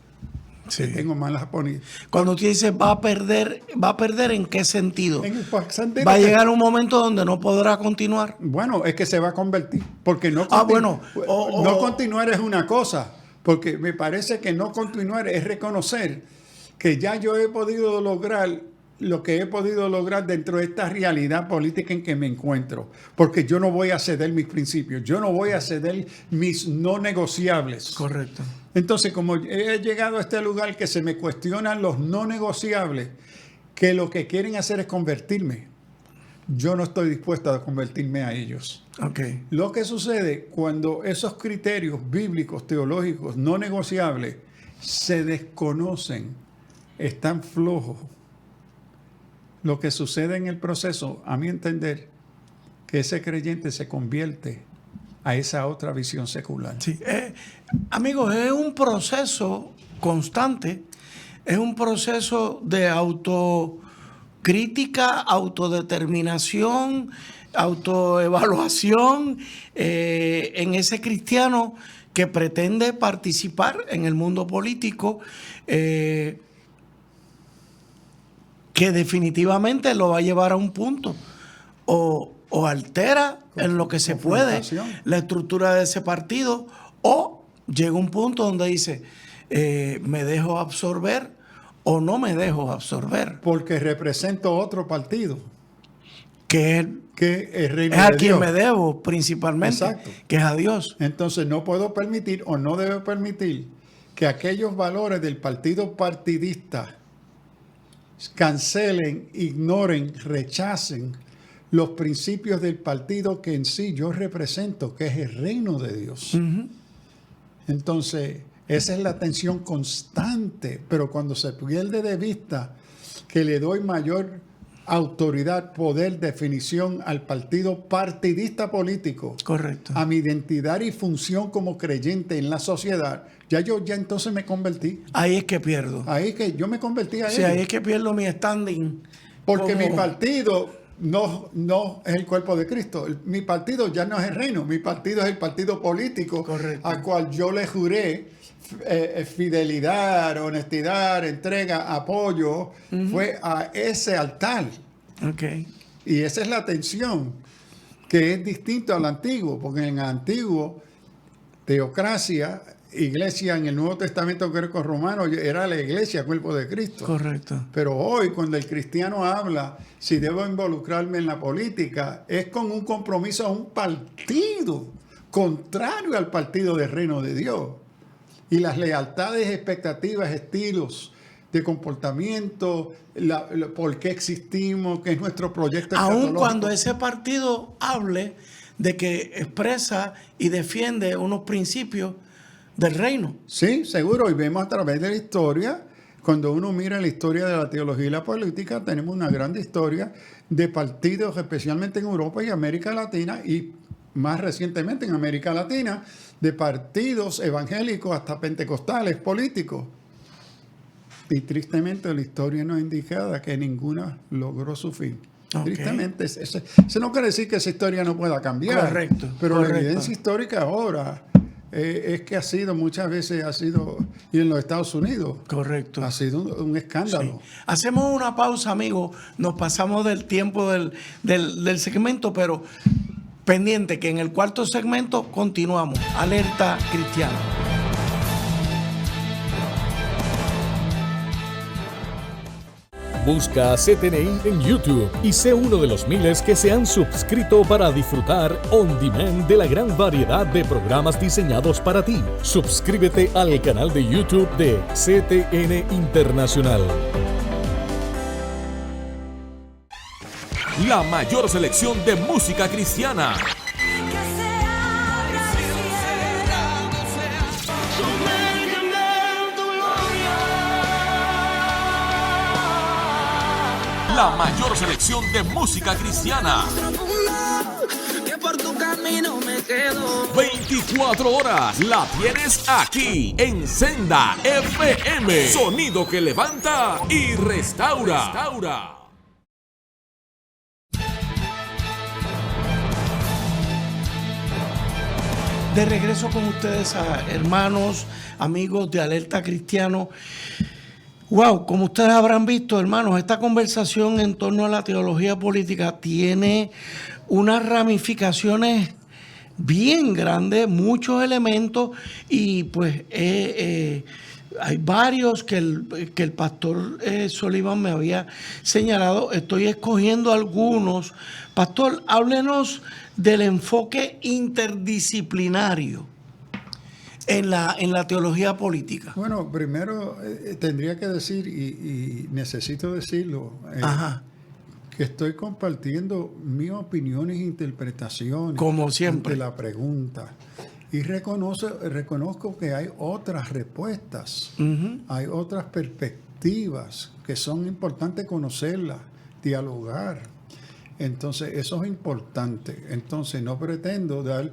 Sí. Tengo malas ponidas. Cuando tú dices va a perder ¿en qué sentido? Va a llegar un momento donde no podrá continuar. Bueno, es que se va a convertir. Porque no continuar es una cosa. Porque me parece que no continuar es reconocer que ya yo he podido lograr lo que he podido lograr dentro de esta realidad política en que me encuentro. Porque yo no voy a ceder mis principios. Yo no voy a ceder mis no negociables. Correcto. Entonces, como he llegado a este lugar que se me cuestionan los no negociables, que lo que quieren hacer es convertirme, yo no estoy dispuesto a convertirme a ellos. Okay. Lo que sucede cuando esos criterios bíblicos, teológicos, no negociables, se desconocen, están flojos, lo que sucede en el proceso, a mi entender, que ese creyente se convierte a esa otra visión secular. Sí, amigos, es un proceso constante, es un proceso de autocrítica, autodeterminación, autoevaluación en ese cristiano que pretende participar en el mundo político, que definitivamente lo va a llevar a un punto o altera en lo que se puede la estructura de ese partido, o llega un punto donde dice, me dejo absorber o no me dejo absorber. Porque represento otro partido. Que es el reino a de quien Dios. me debo principalmente. Exacto. Que es a Dios. Entonces no puedo permitir o no debo permitir que aquellos valores del partido partidista cancelen, ignoren, rechacen los principios del partido que en sí yo represento, que es el reino de Dios. Ujú. Entonces, esa es la tensión constante, pero cuando se pierde de vista que le doy mayor autoridad, poder, definición al partido partidista político, Correcto. a mi identidad y función como creyente en la sociedad, ya entonces me convertí. Ahí es que pierdo. Ahí que yo me convertí a Sí, ello. ahí es que pierdo mi standing. Porque como- mi partido no es el cuerpo de Cristo. Mi partido ya no es el reino. Mi partido es el partido político. Correcto. Al cual yo le juré fidelidad, honestidad, entrega, apoyo. Fue a ese altar. Ok. Y esa es la tensión, que es distinto al antiguo. Porque en el antiguo, teocracia, iglesia en el Nuevo Testamento greco-romano, era la iglesia, cuerpo de Cristo. Correcto. Pero hoy, cuando el cristiano habla, si debo involucrarme en la política, es con un compromiso a un partido contrario al partido del reino de Dios. Y las lealtades, expectativas, estilos de comportamiento, por qué existimos, qué es nuestro proyecto Aun escatológico. cuando ese partido hable de que expresa y defiende unos principios del reino. Sí, seguro. Y vemos a través de la historia, cuando uno mira la historia de la teología y la política, tenemos una gran historia de partidos, especialmente en Europa y América Latina, y más recientemente en América Latina, de partidos evangélicos hasta pentecostales políticos. Y tristemente la historia nos indica que ninguna logró su fin. Ok. Tristemente, eso no quiere decir que esa historia no pueda cambiar. Correcto, Pero correcto. la evidencia histórica ahora es que muchas veces ha sido, y en los Estados Unidos, Correcto. ha sido un escándalo. Sí. Hacemos una pausa, amigos. Nos pasamos del tiempo del segmento, pero pendiente que en el cuarto segmento continuamos. Alerta Cristiana. Busca CTNI en YouTube y sé uno de los miles que se han suscrito para disfrutar on demand de la gran variedad de programas diseñados para ti. Suscríbete al canal de YouTube de CTN Internacional. La mayor selección de música cristiana. La mayor selección de música cristiana. 24 horas la tienes aquí en Senda FM. Sonido que levanta y restaura. De regreso con ustedes, hermanos, amigos de Alerta Cristiano. Wow, como ustedes habrán visto, hermanos, esta conversación en torno a la teología política tiene unas ramificaciones bien grandes, muchos elementos, y pues hay varios que el pastor Sullivan me había señalado. Estoy escogiendo algunos. Pastor, háblenos del enfoque interdisciplinario en la teología política. Bueno, primero tendría que decir, y necesito decirlo, Ajá. que estoy compartiendo mis opiniones e interpretaciones. Como siempre. Ante la pregunta. Y reconozco que hay otras respuestas, hay otras perspectivas que son importantes conocerlas, dialogar. Entonces, eso es importante. Entonces, no pretendo dar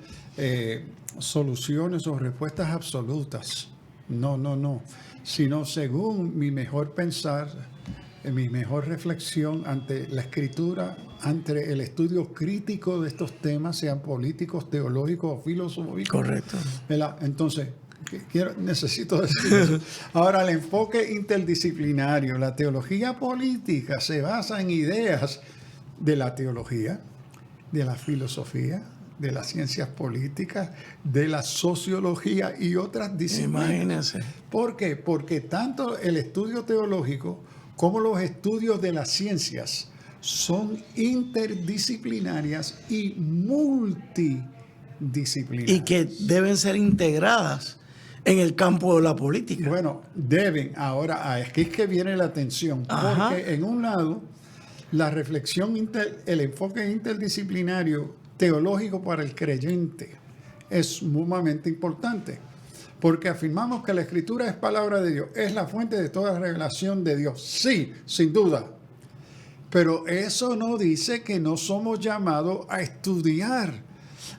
soluciones o respuestas absolutas. No. Sino según mi mejor pensar, mi mejor reflexión ante la escritura, ante el estudio crítico de estos temas, sean políticos, teológicos o filosóficos. Correcto. ¿Verdad? Entonces, necesito decir eso. Ahora, el enfoque interdisciplinario, la teología política se basa en ideas de la teología, de la filosofía, de las ciencias políticas, de la sociología y otras disciplinas. Imagínense. ¿Por qué? Porque tanto el estudio teológico como los estudios de las ciencias son interdisciplinarias y multidisciplinarias. Y que deben ser integradas en el campo de la política. Bueno, deben. Ahora, aquí es que viene la atención. Ajá. Porque en un lado, la reflexión, el enfoque interdisciplinario teológico para el creyente es sumamente importante. Porque afirmamos que la Escritura es palabra de Dios, es la fuente de toda revelación de Dios. Sí, sin duda. Pero eso no dice que no somos llamados a estudiar,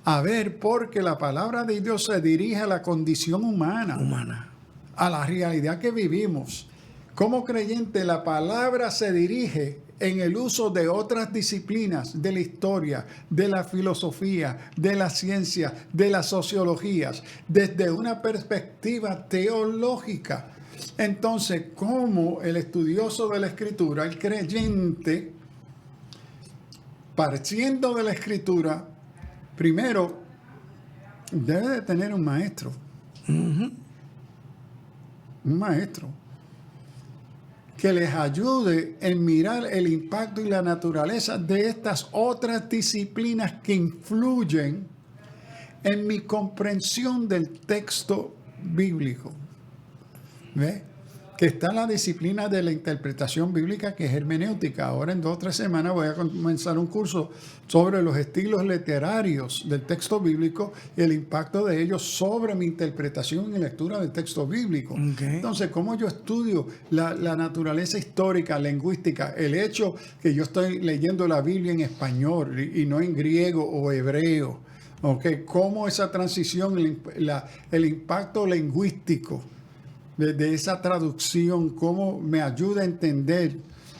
a ver, porque la palabra de Dios se dirige a la condición humana, a la realidad que vivimos. Como creyente, la palabra se dirige en el uso de otras disciplinas de la historia, de la filosofía, de la ciencia, de las sociologías, desde una perspectiva teológica. Entonces, como el estudioso de la Escritura, el creyente, partiendo de la Escritura, primero debe de tener un maestro. Un maestro que les ayude en mirar el impacto y la naturaleza de estas otras disciplinas que influyen en mi comprensión del texto bíblico. ¿Ve? Que está la disciplina de la interpretación bíblica, que es hermenéutica. Ahora en 2 o 3 semanas voy a comenzar un curso sobre los estilos literarios del texto bíblico y el impacto de ellos sobre mi interpretación y lectura del texto bíblico. Okay. Entonces, ¿cómo yo estudio la naturaleza histórica, lingüística? El hecho que yo estoy leyendo la Biblia en español y no en griego o hebreo. Okay. ¿Cómo esa transición, el impacto lingüístico de esa traducción, cómo me ayuda a entender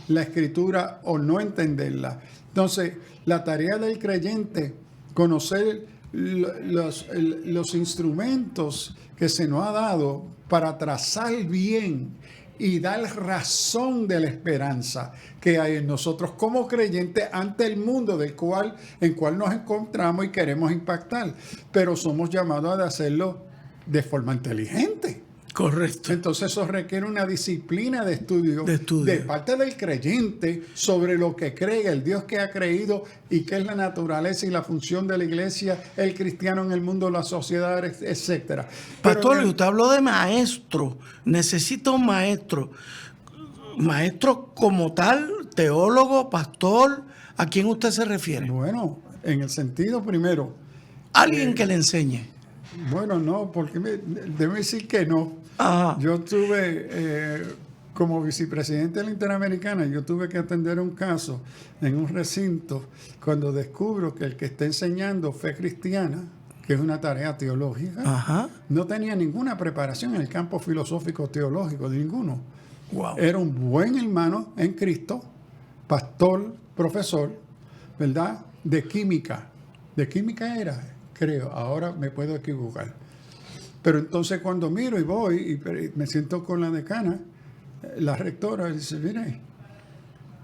la Escritura o no entenderla? Entonces, la tarea del creyente, conocer los instrumentos que se nos ha dado para trazar bien y dar razón de la esperanza que hay en nosotros como creyentes ante el mundo en cual nos encontramos y queremos impactar. Pero somos llamados a hacerlo de forma inteligente. Correcto. Entonces eso requiere una disciplina de estudio de parte del creyente sobre lo que cree, el Dios que ha creído y qué es la naturaleza y la función de la iglesia, el cristiano en el mundo, la sociedad, etcétera. Pastor, usted habló de maestro. Necesita un maestro. Maestro como tal, teólogo, pastor. ¿A quién usted se refiere? Bueno, en el sentido primero. Alguien que le enseñe. Bueno, no, porque debo decir que no. Ajá. Yo estuve como vicepresidente de la Interamericana, yo tuve que atender un caso en un recinto cuando descubro que el que está enseñando fe cristiana, que es una tarea teológica, Ajá. no tenía ninguna preparación en el campo filosófico teológico, de ninguno. Wow. Era un buen hermano en Cristo, pastor, profesor, ¿verdad? De química. De química era, creo, ahora me puedo equivocar. Pero entonces cuando miro y voy y me siento con la decana, la rectora dice, mire,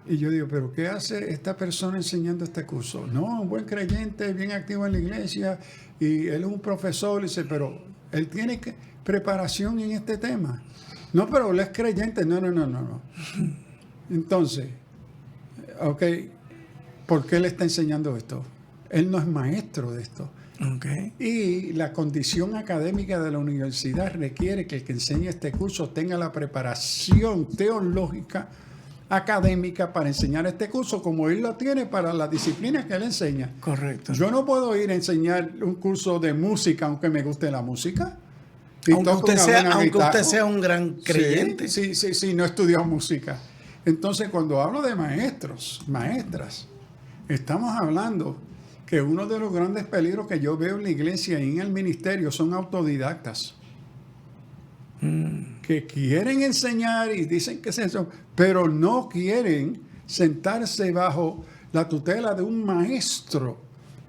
y yo digo, ¿pero qué hace esta persona enseñando este curso? No, un buen creyente, bien activo en la iglesia, y él es un profesor, dice, pero él tiene preparación en este tema. No, pero él es creyente. No. Entonces, ok, ¿por qué le está enseñando esto? Él no es maestro de esto. Okay. Y la condición académica de la universidad requiere que el que enseñe este curso tenga la preparación teológica académica para enseñar este curso, como él lo tiene para las disciplinas que él enseña. Correcto. Yo no puedo ir a enseñar un curso de música aunque me guste la música. Aunque usted sea un gran creyente. Sí, no he estudiado música. Entonces, cuando hablo de maestros, maestras, Estamos hablando que uno de los grandes peligros que yo veo en la iglesia y en el ministerio son autodidactas. Que quieren enseñar y dicen que es eso, pero no quieren sentarse bajo la tutela de un maestro,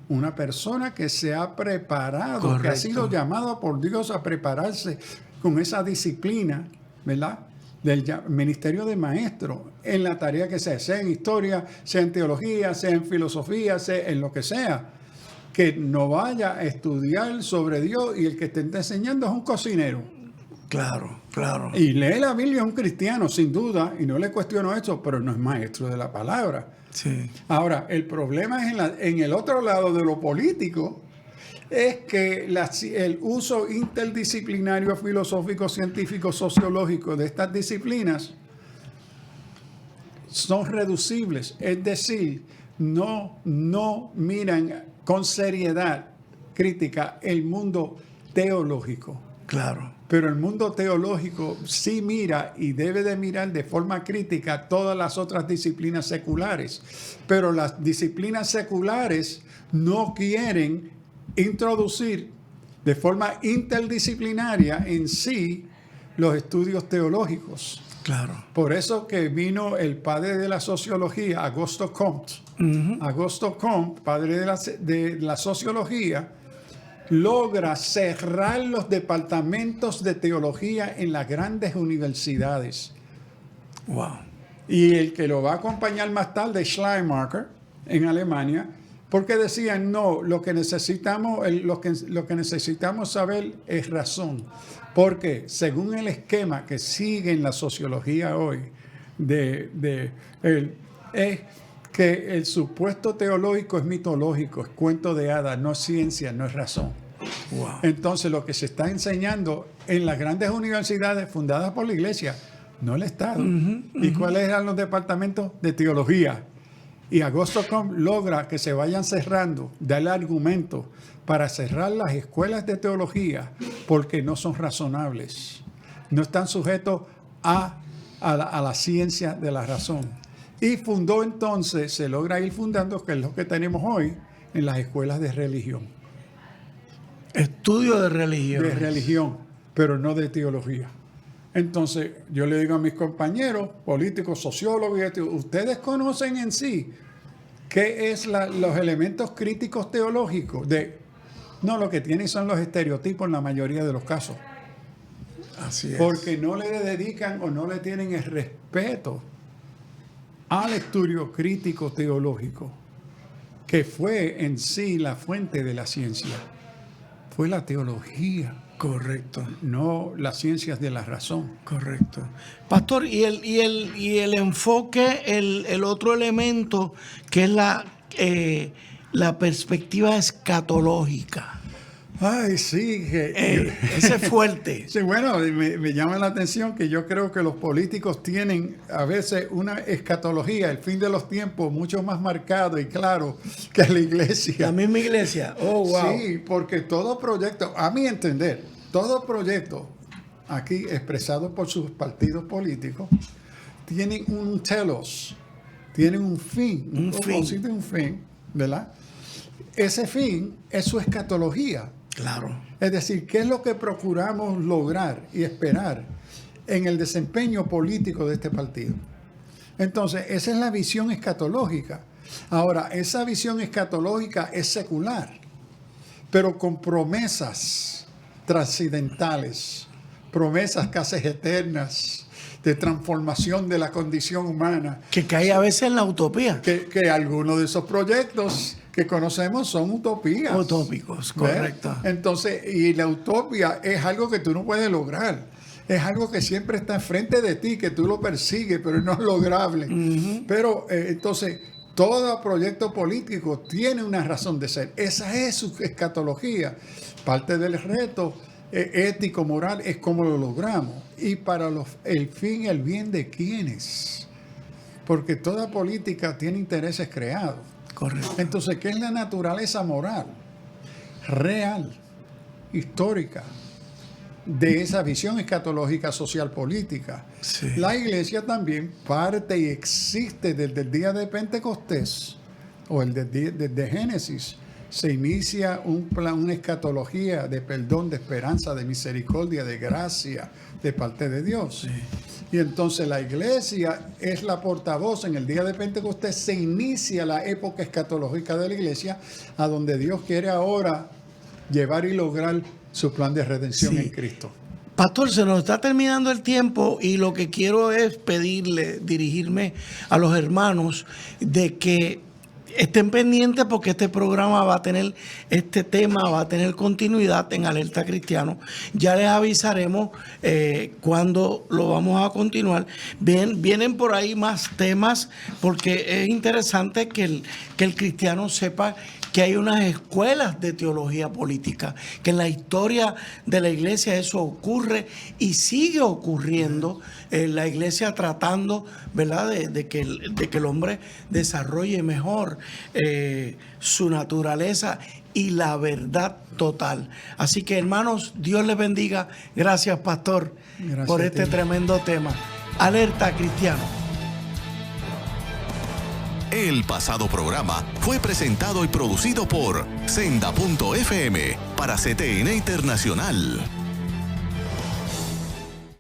una persona que se ha preparado, Correcto. que ha sido llamado por Dios a prepararse con esa disciplina, ¿verdad?, del ministerio de maestro en la tarea que sea en historia, sea en teología, sea en filosofía, sea en lo que sea, que no vaya a estudiar sobre Dios y el que te está enseñando es un cocinero. Claro, claro. Y lee la Biblia, es un cristiano, sin duda, y no le cuestiono eso, pero no es maestro de la palabra. Sí. Ahora, el problema es en el otro lado de lo político, es que el uso interdisciplinario, filosófico, científico, sociológico de estas disciplinas son reducibles, es decir, no miran con seriedad crítica el mundo teológico. Claro. Pero el mundo teológico sí mira y debe de mirar de forma crítica todas las otras disciplinas seculares. Pero las disciplinas seculares no quieren introducir de forma interdisciplinaria en sí los estudios teológicos. Claro. Por eso que vino el padre de la sociología, Augusto Comte. Augusto Comte, padre de la sociología, logra cerrar los departamentos de teología en las grandes universidades. Wow. Y el que lo va a acompañar más tarde, Schleiermacher, en Alemania, porque decían, no, lo que necesitamos saber es razón. Porque según el esquema que sigue en la sociología hoy, es que el supuesto teológico es mitológico, es cuento de hadas, no es ciencia, no es razón. Wow. Entonces lo que se está enseñando en las grandes universidades fundadas por la iglesia, no el Estado. ¿Y cuáles eran los departamentos de teología? Y Augusto Comte logra que se vayan cerrando, darle argumentos para cerrar las escuelas de teología porque no son razonables. No están sujetos a la ciencia de la razón. Y fundó entonces, se logra ir fundando, que es lo que tenemos hoy, en las escuelas de religión. Estudio de religión. De religión, pero no de teología. Entonces, yo le digo a mis compañeros, políticos, sociólogos, ustedes conocen en sí qué es los elementos críticos teológicos. No, lo que tienen son los estereotipos en la mayoría de los casos. Así es. Porque no le dedican o no le tienen el respeto al estudio crítico teológico, que fue en sí la fuente de la ciencia. Fue la teología. Correcto. No las ciencias de la razón. Correcto. Pastor, y el enfoque, el otro elemento que es la perspectiva escatológica. Ay, sí. Ese es fuerte. Sí, bueno, me llama la atención que yo creo que los políticos tienen a veces una escatología, el fin de los tiempos, mucho más marcado y claro que la iglesia. La misma iglesia. Oh, wow. Sí, porque todo proyecto, a mi entender, todo proyecto aquí expresado por sus partidos políticos, tienen un telos, tienen un fin, un propósito y un fin, ¿verdad? Ese fin es su escatología. Claro. Es decir, ¿qué es lo que procuramos lograr y esperar en el desempeño político de este partido? Entonces, esa es la visión escatológica. Ahora, esa visión escatológica es secular, pero con promesas trascendentales, promesas casi eternas de transformación de la condición humana. Que cae a veces en la utopía. Que algunos de esos proyectos que conocemos son utopías. Utópicos, ¿Ves? correcto. Entonces, y la utopía es algo que tú no puedes lograr. Es algo que siempre está enfrente de ti, que tú lo persigues, pero no es lograble. Pero entonces, todo proyecto político tiene una razón de ser. Esa es su escatología. Parte del reto ético, moral, es cómo lo logramos. Y para el fin, el bien de quiénes. Porque toda política tiene intereses creados. Correcto. Entonces, ¿qué es la naturaleza moral, real, histórica, de esa visión escatológica social política? Sí. La iglesia también parte y existe desde el día de Pentecostés o el de Génesis, se inicia un plan, una escatología de perdón, de esperanza, de misericordia, de gracia de parte de Dios. Sí. Y entonces la iglesia es la portavoz. En el día de Pentecostés se inicia la época escatológica de la iglesia, a donde Dios quiere ahora llevar y lograr su plan de redención en Cristo. Pastor, se nos está terminando el tiempo y lo que quiero es dirigirme a los hermanos de que estén pendientes, porque este programa va a tener, este tema va a tener continuidad en Alerta Cristiano. Ya les avisaremos cuándo lo vamos a continuar. Vienen por ahí más temas, porque es interesante que el cristiano sepa que hay unas escuelas de teología política, que en la historia de la iglesia eso ocurre y sigue ocurriendo. La iglesia tratando, ¿verdad?, de que el hombre desarrolle mejor su naturaleza y la verdad total. Así que, hermanos, Dios les bendiga. Gracias, pastor, por este tremendo tema. Alerta Cristiano. El pasado programa fue presentado y producido por Senda.fm para CTN Internacional.